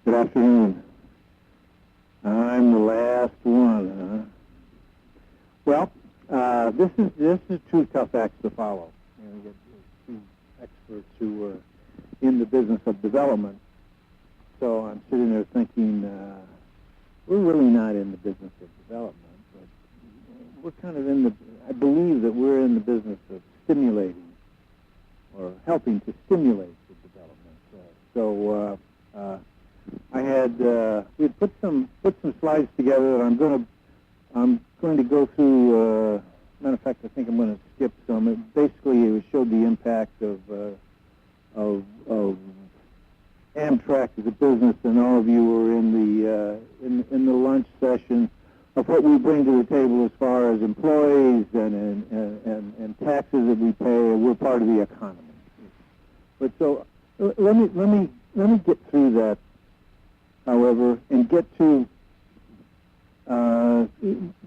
Good afternoon. I'm the last one, huh? Well, this is two tough acts to follow. And we get two experts who are in the business of development. So I'm sitting there thinking, we're really not in the business of development, but we're kind of in the, I believe that we're in the business of stimulating or helping to stimulate the development. I had we had put some slides together that I'm going to go through. Matter of fact, I think I'm going to skip some. Basically, it showed the impact of Amtrak as a business, and all of you were in the lunch session of what we bring to the table as far as employees and taxes that we pay. We're part of the economy. But so let me get through that, however, and get to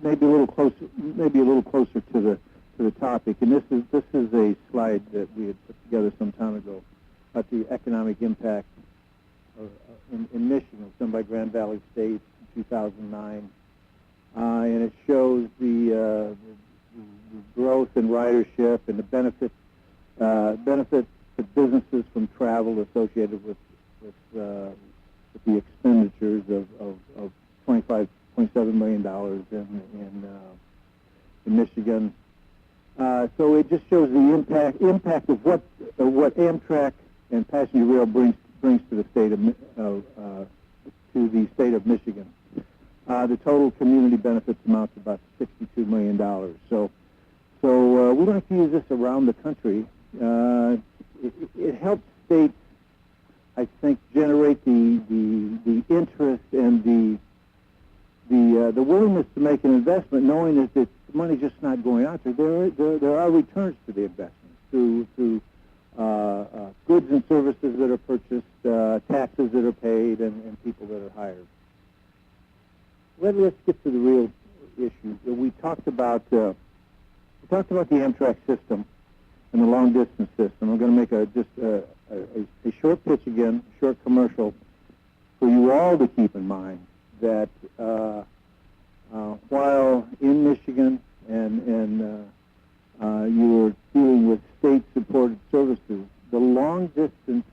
maybe a little closer to the topic. And this is a slide that we had put together some time ago about the economic impact in Michigan. It was done by Grand Valley State in 2009, and it shows the growth in ridership and the benefit to businesses from travel associated with the expenditures of $25.7 million in Michigan. So it just shows the impact of what Amtrak and passenger rail brings to the state of Michigan. The total community benefits amount to about $62 million. So we don't have to use this around the country. It helps states, I think, generate the interest and the willingness to make an investment, knowing that the money's just not going out there. There are returns to the investment through goods and services that are purchased, taxes that are paid, and people that are hired. Let's get to the real issue. We talked about the Amtrak system and the long distance system. I'm going to make a short pitch again, a short commercial for you all to keep in mind that while in Michigan and you are dealing with state-supported services, the long distance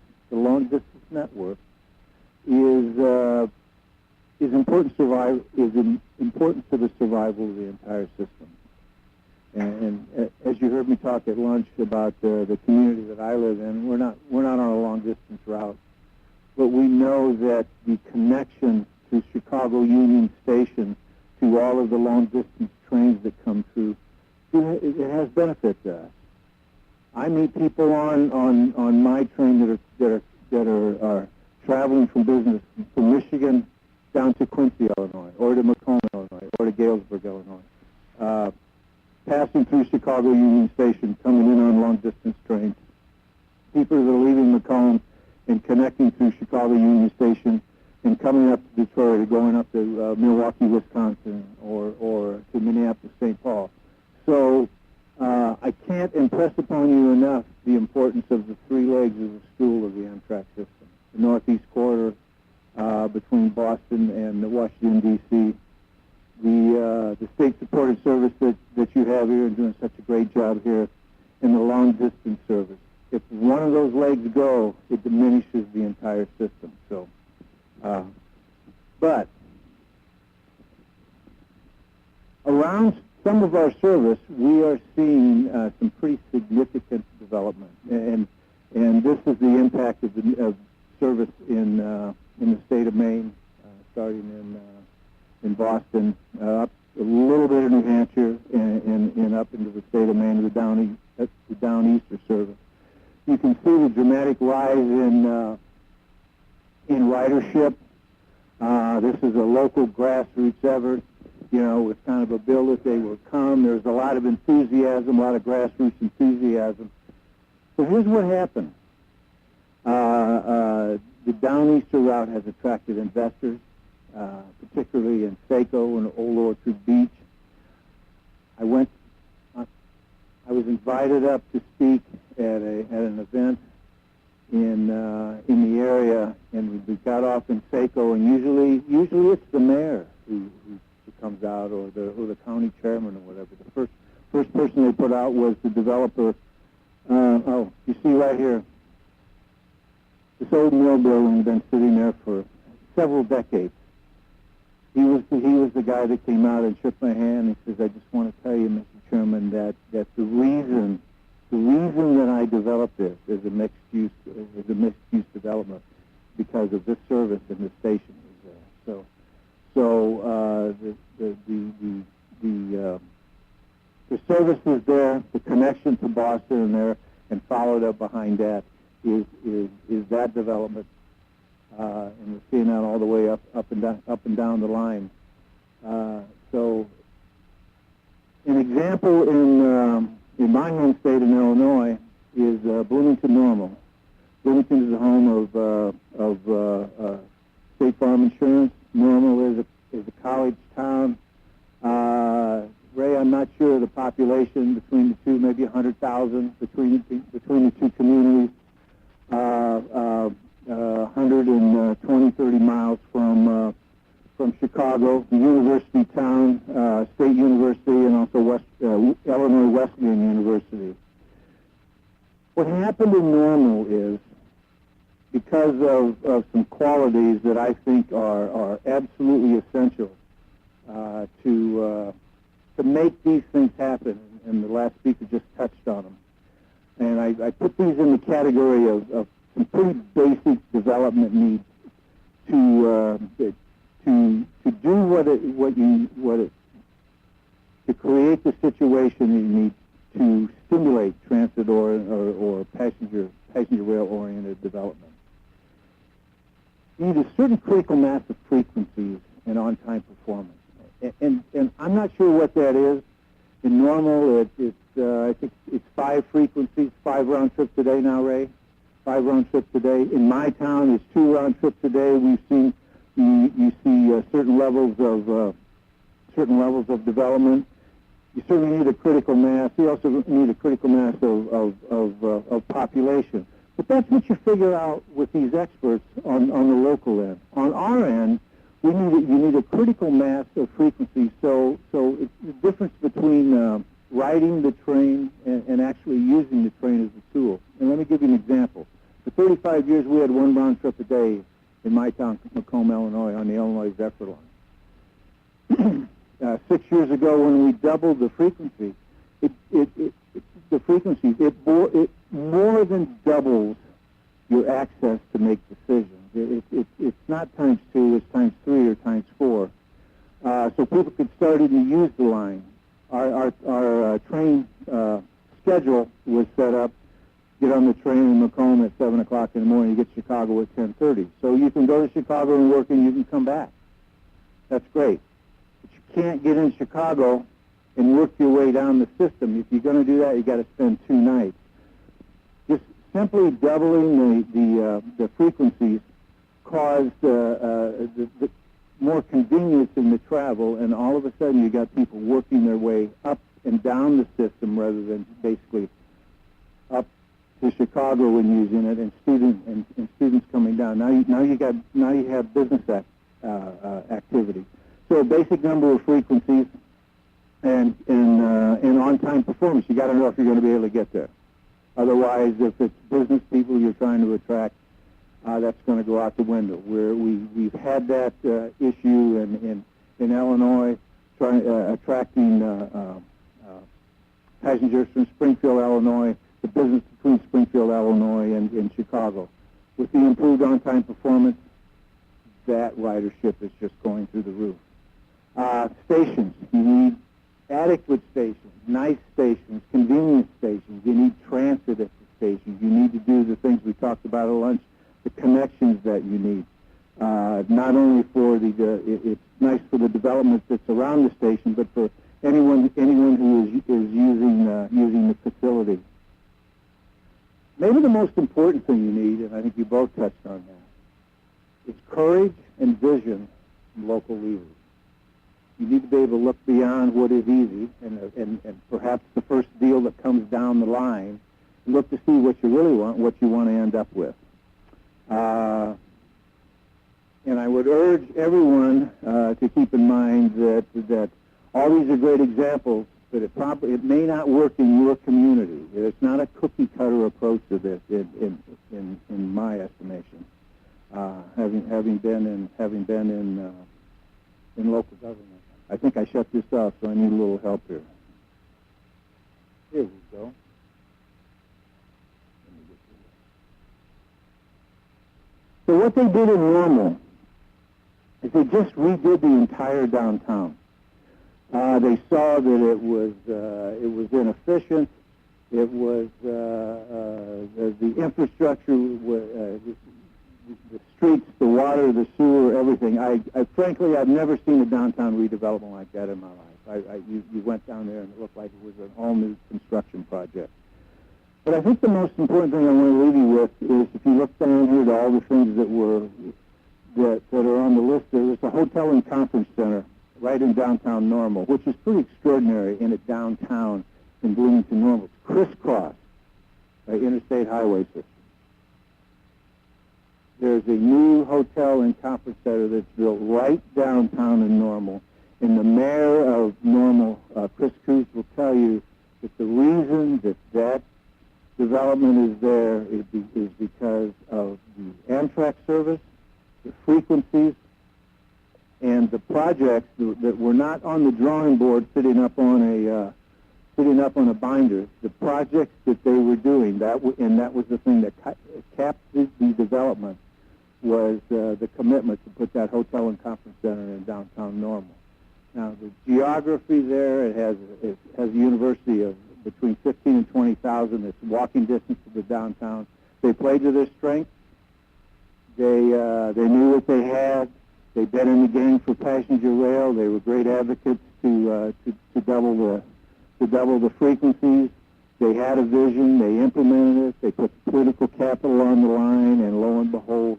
network is important to the survival of the entire system. And as you heard me talk at lunch about the community that I live in, we're not on a long distance route, but we know that the connection to Chicago Union Station to all of the long distance trains that come through, it has benefit to us. I meet people on my train that are traveling from business from Michigan down to Quincy, Illinois, or to Macomb, Illinois, or to Galesburg, Illinois. Passing through Chicago Union Station, coming in on long-distance trains. People that are leaving Macomb and connecting through Chicago Union Station and coming up to Detroit or going up to Milwaukee, Wisconsin, or to Minneapolis, St. Paul. So I can't impress upon you enough the importance of the three legs of the stool of the Amtrak system. The Northeast Corridor between Boston and Washington, D.C., the state-supported service that you have here and doing such a great job here, and the long-distance service. If one of those legs go, it diminishes the entire system. So, but around some of our service, we are seeing some pretty significant development, and this is the impact of service in the state of Maine, starting in Boston, up a little bit in New Hampshire, and up into the state of Maine, the Downeaster service. You can see the dramatic rise in ridership. This is a local grassroots effort, with kind of a bill that they will come. There's a lot of enthusiasm, a lot of grassroots enthusiasm. So here's what happened. The Downeaster route has attracted investors, particularly in Saco and Old Orchard Beach. I was invited up to speak at an event in the area, and we got off in Saco, and usually it's the mayor who comes out, or the county chairman or whatever. The first person they put out was the developer. Oh, you see right here, this old mill building has been sitting there for several decades. He was the guy that came out and shook my hand and says, "I just want to tell you, Mr. Chairman, that the reason that I developed this as a mixed use development because of this service and the station was there." So the service was there, the connection to Boston and there, and followed up behind that is that development, and we're seeing that all the way up and down the line. So an example in my home state in Illinois is Bloomington Normal. Bloomington is the home of State Farm Insurance. Normal is a college town. Ray, I'm not sure the population between the two, maybe 100,000 between the two communities. 120, 30 miles from Chicago, the university town, State University, and also Illinois Wesleyan University. What happened in Normal is, because of some qualities that I think are absolutely essential to make these things happen, and the last speaker just touched on them. And I put these in the category of some pretty basic development needs to do to create the situation you need to stimulate transit or passenger rail oriented development. You need a certain critical mass of frequencies and on-time performance, and I'm not sure what that is. In Normal, I think it's 5 frequencies, 5 round trips a day now, Ray. 5 round trips a day. In my town, it's 2 round trips a day. We've seen you see certain levels of development. You certainly need a critical mass. You also need a critical mass of population. But that's what you figure out with these experts on the local end. On our end, you need a critical mass of frequency. So it's the difference between riding the train and actually using the train as a tool. And let me give you an example. For 35 years, we had 1 round trip a day in my town, Macomb, Illinois, on the Illinois Zephyr line. 6 years ago, when we doubled the frequency, it more than doubles your access to make decisions. It's not times 2, it's times 3 or times 4. So people could start to use the line. Our train schedule was set up. Get on the train in Macomb at 7 o'clock in the morning. You get to Chicago at 10:30. So you can go to Chicago and work, and you can come back. That's great. But you can't get in Chicago and work your way down the system. If you're going to do that, you got to spend 2 nights. Just simply doubling the frequencies caused the more convenience in the travel, and all of a sudden you got people working their way up and down the system rather than basically up to Chicago and using it, and students coming down. Now you have business activity. So a basic number of frequencies and on-time performance. You got to know if you're going to be able to get there. Otherwise, if it's business people you're trying to attract, that's going to go out the window. Where we've had that issue in Illinois, attracting passengers from Springfield, Illinois, the business between Springfield, Illinois, and Chicago. With the improved on-time performance, that ridership is just going through the roof. Stations, you need adequate stations, nice stations, convenient stations. You need transit at the stations. You need to do the things we talked about at lunch, the connections that you need. Not only for it's nice for the development that's around the station, but for anyone who is using the facility. Maybe the most important thing you need, and I think you both touched on that, is courage and vision from local leaders. You need to be able to look beyond what is easy, and perhaps the first deal that comes down the line, look to see what you really want, what you want to end up with. And I would urge everyone to keep in mind that all these are great examples, but it may not work in your community. It's not a cookie cutter approach to this, in my estimation. Having been in local government, I think I shut this off, so I need a little help here. Here we go. So what they did in Normal is they just redid the entire downtown. They saw that it was inefficient. It was the infrastructure, the streets, the water, the sewer, everything. Frankly, I've never seen a downtown redevelopment like that in my life. You went down there and it looked like it was an all-new construction project. But I think the most important thing I want to leave you with is if you look down here to all the things that are on the list, there's a hotel and conference center right in downtown Normal, which is pretty extraordinary in a downtown in Bloomington Normal. It's crisscrossed by interstate highway system. There's a new hotel and conference center that's built right downtown in Normal. And the mayor of Normal, Chris Coos, will tell you that the reason that development is there is because of the Amtrak service, the frequencies, and the projects that were not on the drawing board sitting up on a binder. The projects that they were doing, and that was the thing that capped the development, was the commitment to put that hotel and conference center in downtown Normal. Now, the geography there, it has a university of between 15 and 20,000. It's walking distance to the downtown. They played to their strengths. They knew what they had. They've been in the game for passenger rail. They were great advocates to double the frequencies. They had a vision. They implemented it. They put political capital on the line, and lo and behold,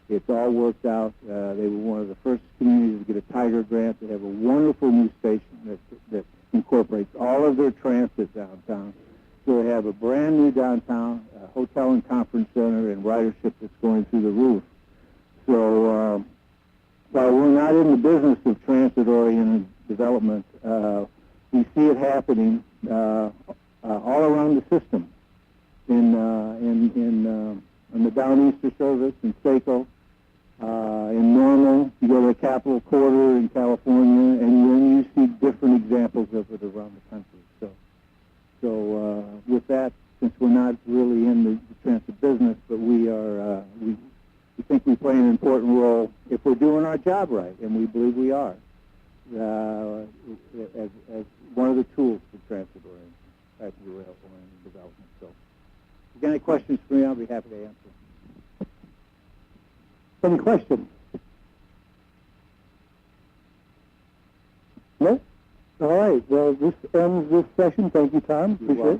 it's all worked out. They were one of the first communities to get a Tiger grant. They have a wonderful new station that incorporates all of their transit downtown. So they have a brand new downtown, a hotel and conference center, and ridership that's going through the roof. So while we're not in the business of transit-oriented development, we see it happening all around the system. In the Downeaster service, in Seco, in Normal, you go to the Capitol Quarter in California, and then you see different examples of it around the country. So with that, since we're not really in the transit business, but we think we play an important role if we're doing our job right, and we believe we are, as one of the tools for transit-oriented, passenger rail-oriented development. So, if you got any questions for me, I'll be happy to answer. Any questions? No? All right. Well, this ends this session. Thank you, Tom. Appreciate it.